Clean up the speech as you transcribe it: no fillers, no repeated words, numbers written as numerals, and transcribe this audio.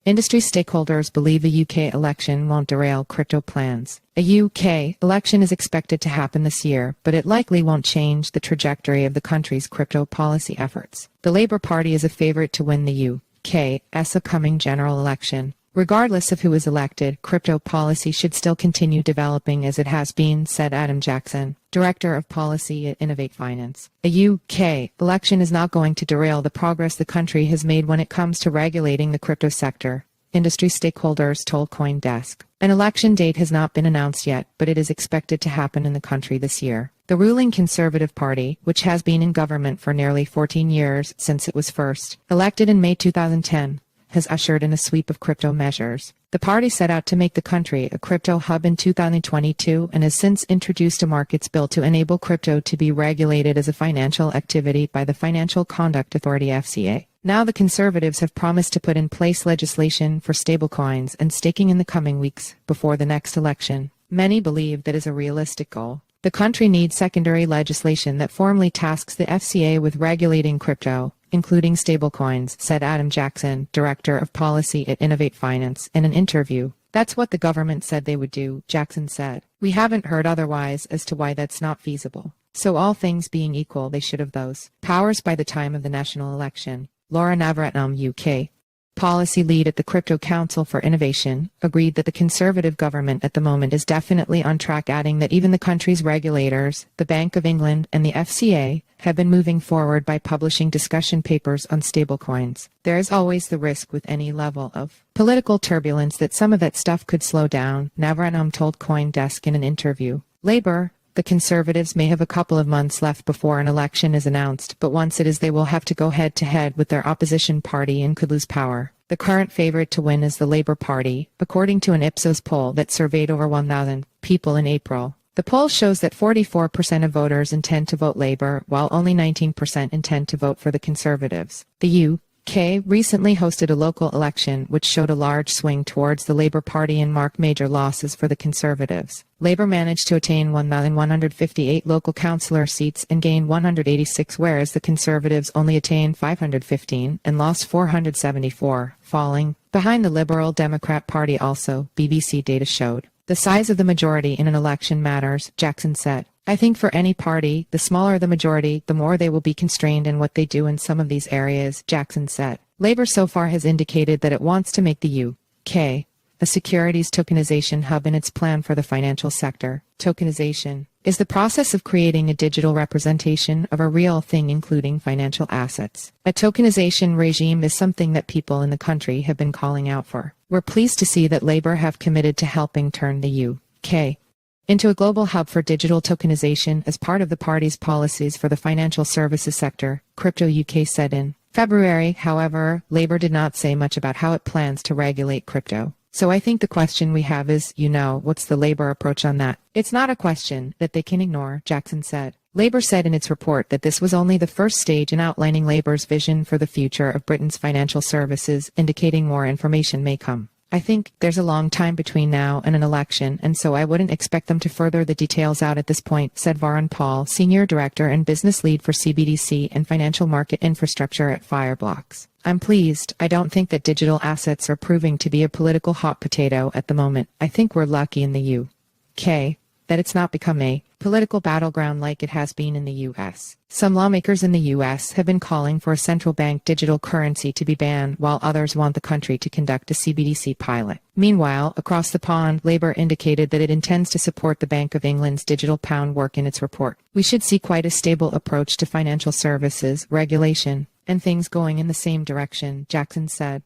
Industry stakeholders believe the UK election won't derail crypto plans. A UK election is expected to happen this year, but it likely won't change the trajectory of the country's crypto policy efforts. The Labour Party is a favourite to win the UK's upcoming general election. Regardless of who is elected, crypto policy should still continue developing as it has been, said Adam Jackson, Director of Policy at Innovate Finance. A UK election is not going to derail the progress the country has made when it comes to regulating the crypto sector, industry stakeholders told CoinDesk. An election date has not been announced yet, but it is expected to happen in the country this year. The ruling Conservative Party, which has been in government for nearly 14 years since it was first elected in May 2010, has ushered in a sweep of crypto measures. The party set out to make the country a crypto hub in 2022 and has since introduced a markets bill to enable crypto to be regulated as a financial activity by the Financial Conduct Authority (FCA). Now the Conservatives have promised to put in place legislation for stablecoins and staking in the coming weeks before the next election. Many believe that is a realistic goal. The country needs secondary legislation that formally tasks the FCA with regulating crypto, including stablecoins, said Adam Jackson, Director of Policy at Innovate Finance, in an interview. That's what the government said they would do, Jackson said. We haven't heard otherwise as to why that's not feasible. So all things being equal, they should have those powers by the time of the national election. Laura Navaratnam, UK policy lead at the Crypto Council for Innovation, agreed that the Conservative government at the moment is definitely on track, adding that even the country's regulators, the Bank of England and the FCA, have been moving forward by publishing discussion papers on stablecoins. There is always the risk with any level of political turbulence that some of that stuff could slow down, Navaratnam told CoinDesk in an interview. Labour, the Conservatives may have a couple of months left before an election is announced, but once it is, they will have to go head-to-head with their opposition party and could lose power. The current favourite to win is the Labour Party, according to an Ipsos poll that surveyed over 1,000 people in April. The poll shows that 44% of voters intend to vote Labour, while only 19% intend to vote for the Conservatives. The UK recently hosted a local election which showed a large swing towards the Labour Party and marked major losses for the Conservatives. Labour managed to attain 1,158 local councillor seats and gain 186, whereas the Conservatives only attained 515 and lost 474, falling behind the Liberal Democrat Party also, BBC data showed. The size of the majority in an election matters, Jackson said. I think for any party, the smaller the majority, the more they will be constrained in what they do in some of these areas, Jackson said. Labour so far has indicated that it wants to make the UK a securities tokenization hub in its plan for the financial sector. Tokenization is the process of creating a digital representation of a real thing, including financial assets. A tokenization regime is something that people in the country have been calling out for. We're pleased to see that Labour have committed to helping turn the UK into a global hub for digital tokenization as part of the party's policies for the financial services sector, Crypto UK said in February. However, Labour did not say much about how it plans to regulate crypto. So I think the question we have is, what's the Labour approach on that? It's not a question that they can ignore, Jackson said. Labour said in its report that this was only the first stage in outlining Labour's vision for the future of Britain's financial services, indicating more information may come. I think there's a long time between now and an election, and so I wouldn't expect them to further the details out at this point, said Varun Paul, Senior Director and Business Lead for CBDC and Financial Market Infrastructure at Fireblocks. I'm pleased. I don't think that digital assets are proving to be a political hot potato at the moment. I think we're lucky in the UK that it's not become a political battleground like it has been in the US. Some lawmakers in the US have been calling for a central bank digital currency to be banned, while others want the country to conduct a CBDC pilot. Meanwhile, across the pond, Labour indicated that it intends to support the Bank of England's digital pound work in its report. We should see quite a stable approach to financial services regulation and things going in the same direction, Jackson said.